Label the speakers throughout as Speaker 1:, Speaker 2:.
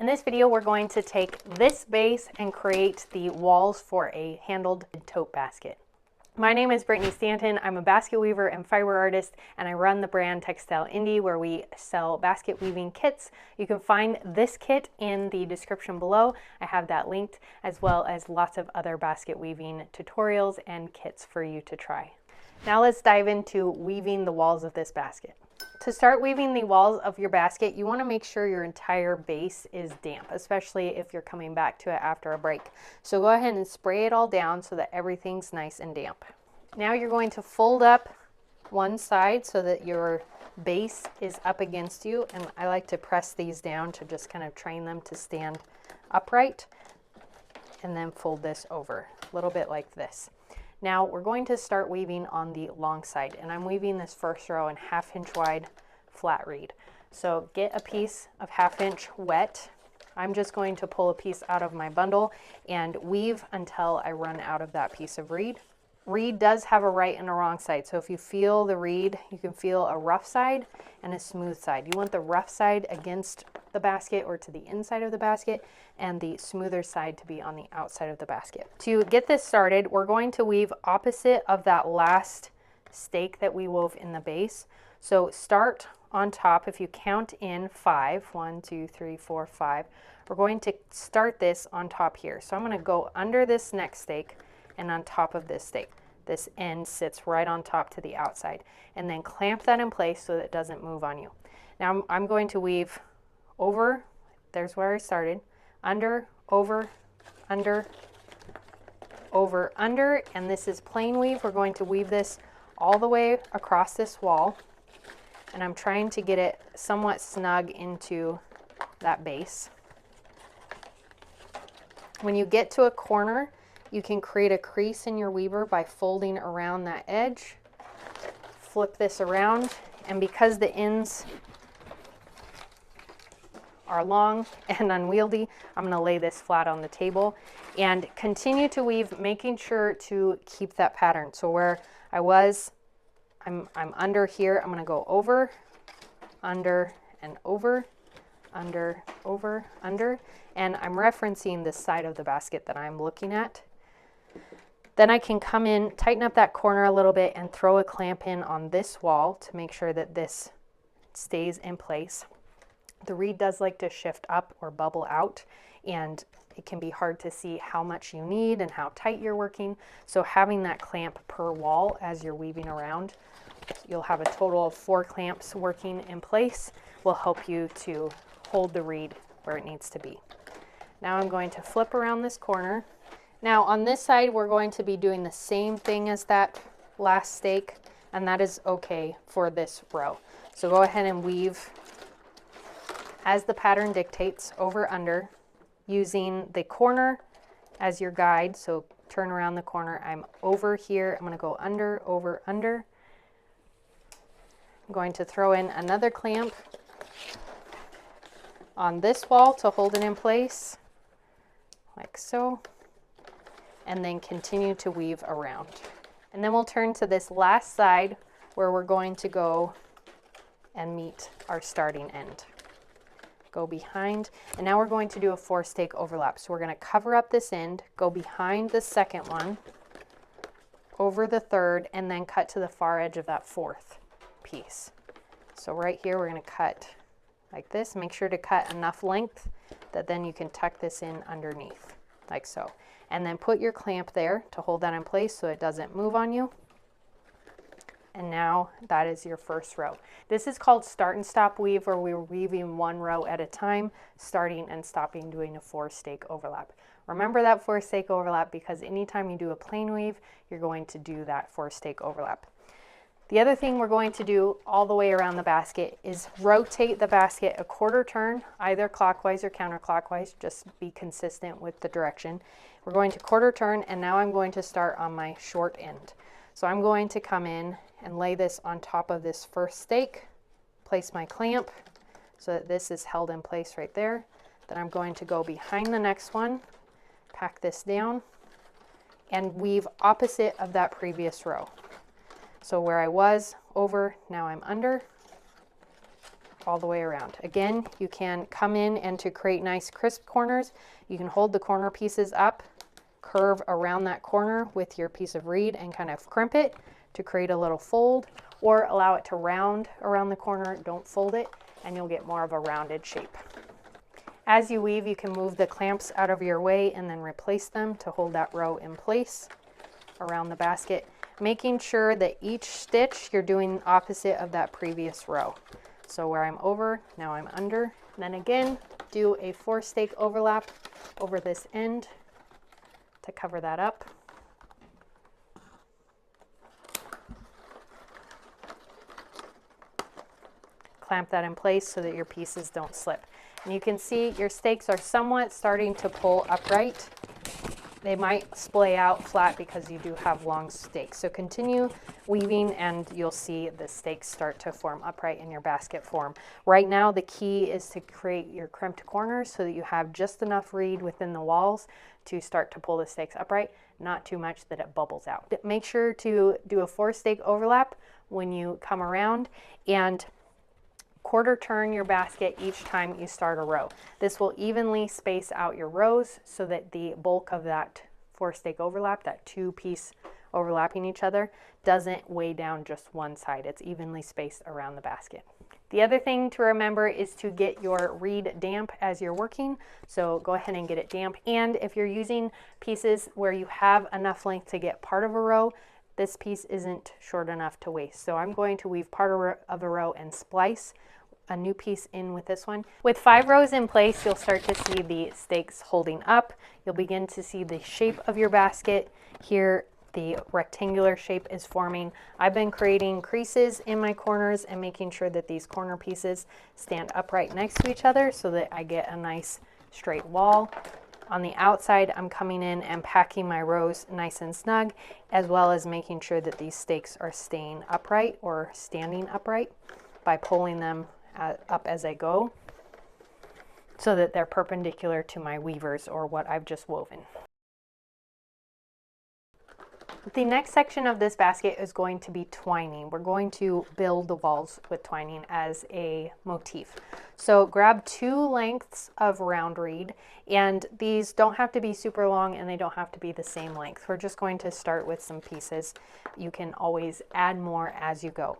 Speaker 1: In this video, we're going to take this base and create the walls for a handled tote basket. My name is Brittany Stanton. I'm a basket weaver and fiber artist, and I run the brand Textile Indie, where we sell basket weaving kits. You can find this kit in the description below. I have that linked, as well as lots of other basket weaving tutorials and kits for you to try. Now let's dive into weaving the walls of this basket. To start weaving the walls of your basket, you want to make sure your entire base is damp, especially if you're coming back to it after a break. So go ahead and spray it all down so that everything's nice and damp. Now you're going to fold up one side so that your base is up against you, and I like to press these down to just kind of train them to stand upright, and then fold this over a little bit like this. Now we're going to start weaving on the long side, and I'm weaving this first row in 1/2 inch wide flat reed. So get a piece of 1/2 inch wet. I'm just going to pull a piece out of my bundle and weave until I run out of that piece of reed. Reed does have a right and a wrong side, so if you feel the reed, you can feel a rough side and a smooth side. You want the rough side against the basket or to the inside of the basket, and the smoother side to be on the outside of the basket. To get this started, we're going to weave opposite of that last stake that we wove in the base. So start on top. If you count in 5, 1, 2, 3, 4, 5, we're going to start this on top here. So I'm going to go under this next stake and on top of this stake. This end sits right on top to the outside, and then clamp that in place so that it doesn't move on you. Now I'm going to weave over, there's where I started, under, over, under, over, under, and this is plain weave. We're going to weave this all the way across this wall, and I'm trying to get it somewhat snug into that base. When you get to a corner, you can create a crease in your weaver by folding around that edge. Flip this around, and because the ends are long and unwieldy, I'm going to lay this flat on the table and continue to weave, making sure to keep that pattern. So where I was, I'm under here, I'm going to go over, under, and over, under, over, under, and I'm referencing the side of the basket that I'm looking at. Then I can come in, tighten up that corner a little bit, and throw a clamp in on this wall to make sure that this stays in place. The reed does like to shift up or bubble out, and it can be hard to see how much you need and how tight you're working. So having that clamp per wall as you're weaving around, you'll have a total of 4 clamps working in place, will help you to hold the reed where it needs to be. Now I'm going to flip around this corner. Now on this side, we're going to be doing the same thing as that last stake, and that is okay for this row. So go ahead and weave as the pattern dictates, over, under, using the corner as your guide. So turn around the corner, I'm over here, I'm going to go under, over, under. I'm going to throw in another clamp on this wall to hold it in place, like so, and then continue to weave around. And then we'll turn to this last side where we're going to go and meet our starting end. Go behind, and now we're going to do a 4 stake overlap. So we're going to cover up this end, go behind the second one, over the third, and then cut to the far edge of that 4th piece. So right here we're going to cut like this. Make sure to cut enough length that then you can tuck this in underneath, like so. And then put your clamp there to hold that in place so it doesn't move on you. And now that is your first row. This is called start and stop weave, where we're weaving 1 row at a time, starting and stopping, doing a 4 stake overlap. Remember that 4 stake overlap, because anytime you do a plain weave, you're going to do that 4 stake overlap. The other thing we're going to do all the way around the basket is rotate the basket a 1/4 turn, either clockwise or counterclockwise. Just be consistent with the direction. We're going to 1/4 turn, and now I'm going to start on my short end. So I'm going to come in and lay this on top of this first stake, place my clamp so that this is held in place right there. Then I'm going to go behind the next one, pack this down, and weave opposite of that previous row. So where I was over, now I'm under, all the way around. Again, you can come in and to create nice crisp corners, you can hold the corner pieces up, curve around that corner with your piece of reed and kind of crimp it to create a little fold, or allow it to round around the corner. Don't fold it, and you'll get more of a rounded shape. As you weave, you can move the clamps out of your way and then replace them to hold that row in place around the basket, making sure that each stitch you're doing opposite of that previous row. So where I'm over, now I'm under. Then again, do a 4-stake overlap over this end to cover that up. Clamp that in place so that your pieces don't slip. And you can see your stakes are somewhat starting to pull upright. They might splay out flat because you do have long stakes. So continue weaving and you'll see the stakes start to form upright in your basket form. Right now, the key is to create your crimped corners so that you have just enough reed within the walls to start to pull the stakes upright, not too much that it bubbles out. Make sure to do a 4-stake overlap when you come around, and quarter turn your basket each time you start a row. This will evenly space out your rows so that the bulk of that 4-stake overlap, that 2-piece overlapping each other, doesn't weigh down just one side. It's evenly spaced around the basket. The other thing to remember is to get your reed damp as you're working. So go ahead and get it damp. And if you're using pieces where you have enough length to get part of a row, this piece isn't short enough to waste. So I'm going to weave part of a row and splice a new piece in with this one. With 5 rows in place, you'll start to see the stakes holding up. You'll begin to see the shape of your basket. Here, the rectangular shape is forming. I've been creating creases in my corners and making sure that these corner pieces stand upright next to each other so that I get a nice straight wall. On the outside, I'm coming in and packing my rows nice and snug, as well as making sure that these stakes are staying upright or standing upright by pulling them up as I go so that they're perpendicular to my weavers or what I've just woven. The next section of this basket is going to be twining. We're going to build the walls with twining as a motif. So grab 2 lengths of round reed, and these don't have to be super long and they don't have to be the same length. We're just going to start with some pieces. You can always add more as you go.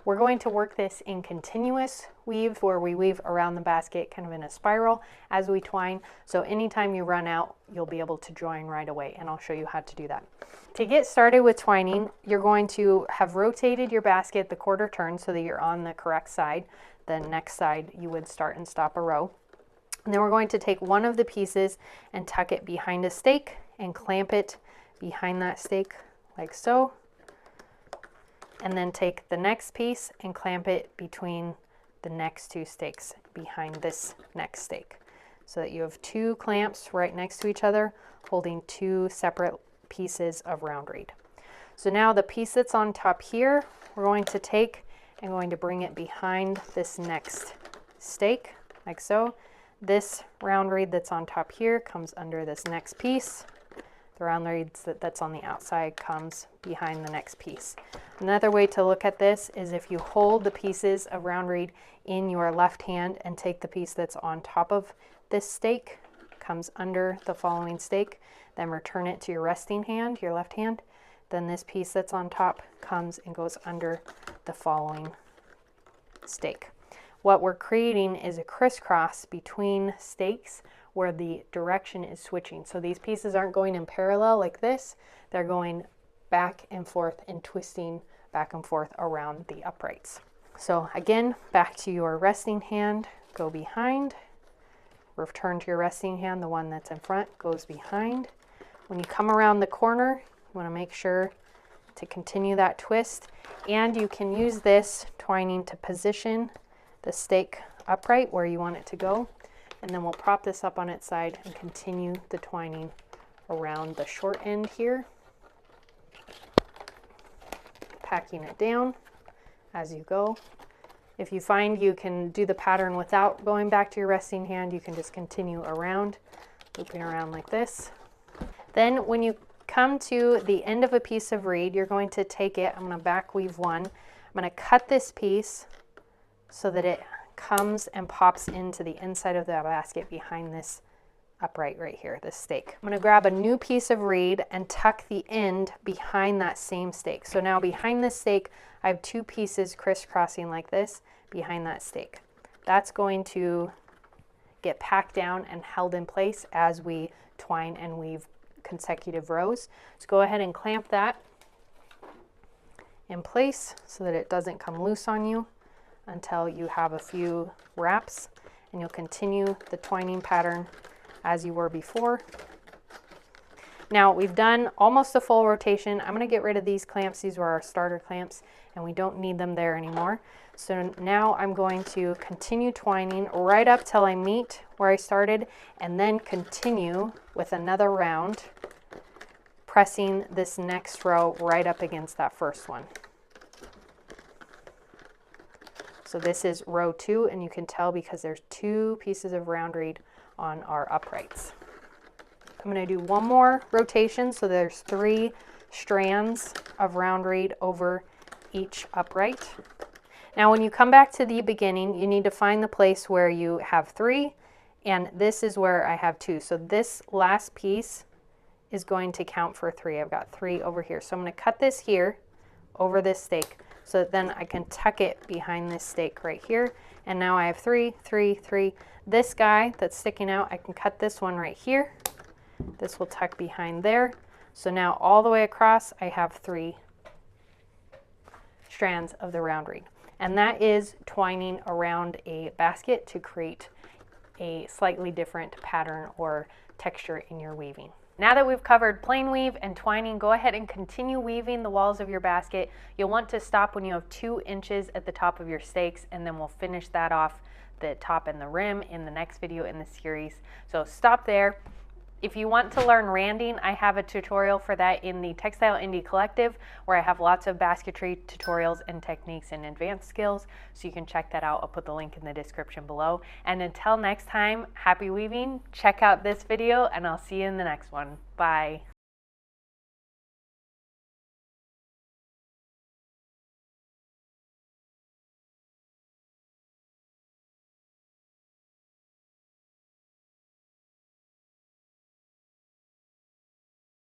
Speaker 1: We're going to work this in continuous weave, where we weave around the basket kind of in a spiral as we twine. So anytime you run out, you'll be able to join right away, and I'll show you how to do that. To get started with twining, you're going to have rotated your basket the quarter turn so that you're on the correct side. The next side, you would start and stop a row. And then we're going to take one of the pieces and tuck it behind a stake and clamp it behind that stake like so. And then take the next piece and clamp it between the next 2 stakes behind this next stake, so that you have 2 clamps right next to each other holding 2 separate pieces of round reed. So now the piece that's on top here, we're going to take and going to bring it behind this next stake like so. This round reed that's on top here comes under this next piece. The round reed that's on the outside comes behind the next piece. Another way to look at this is if you hold the pieces of round reed in your left hand and take the piece that's on top of this stake, comes under the following stake, then return it to your resting hand, your left hand, then this piece that's on top comes and goes under the following stake. What we're creating is a crisscross between stakes where the direction is switching. So these pieces aren't going in parallel like this, they're going back and forth and twisting back and forth around the uprights. So again, back to your resting hand, go behind, return to your resting hand, the one that's in front goes behind. When you come around the corner, you want to make sure to continue that twist, and you can use this twining to position the stake upright where you want it to go. And then we'll prop this up on its side and continue the twining around the short end here, packing it down as you go. If you find you can do the pattern without going back to your resting hand, you can just continue around, looping around like this. Then when you come to the end of a piece of reed, you're going to take it, I'm going to back weave one, I'm going to cut this piece so that it comes and pops into the inside of the basket behind this upright right here, this stake. I'm going to grab a new piece of reed and tuck the end behind that same stake. So now behind this stake, I have two pieces crisscrossing like this behind that stake. That's going to get packed down and held in place as we twine and weave consecutive rows. So go ahead and clamp that in place so that it doesn't come loose on you until you have a few wraps, and you'll continue the twining pattern as you were before. Now we've done almost a full rotation. I'm going to get rid of these clamps. These were our starter clamps and we don't need them there anymore. So now I'm going to continue twining right up till I meet where I started, and then continue with another round, pressing this next row right up against that first one. So this is row 2, and you can tell because there's 2 pieces of round reed on our uprights. I'm going to do one more rotation, so there's 3 strands of round reed over each upright. Now when you come back to the beginning, you need to find the place where you have 3, and this is where I have 2. So this last piece is going to count for 3. I've got 3 over here. So I'm going to cut this here over this stake, so that then I can tuck it behind this stake right here. And now I have 3, 3, 3. This guy that's sticking out, I can cut this one right here. This will tuck behind there. So now all the way across, I have 3 strands of the round reed. And that is twining around a basket to create a slightly different pattern or texture in your weaving. Now that we've covered plain weave and twining, go ahead and continue weaving the walls of your basket. You'll want to stop when you have 2 inches at the top of your stakes, and then we'll finish that off, the top and the rim, in the next video in the series. So stop there. If you want to learn randing, I have a tutorial for that in the Textile Indie Collective, where I have lots of basketry tutorials and techniques and advanced skills, so you can check that out. I'll put the link in the description below. And until next time, happy weaving, check out this video, and I'll see you in the next one. Bye.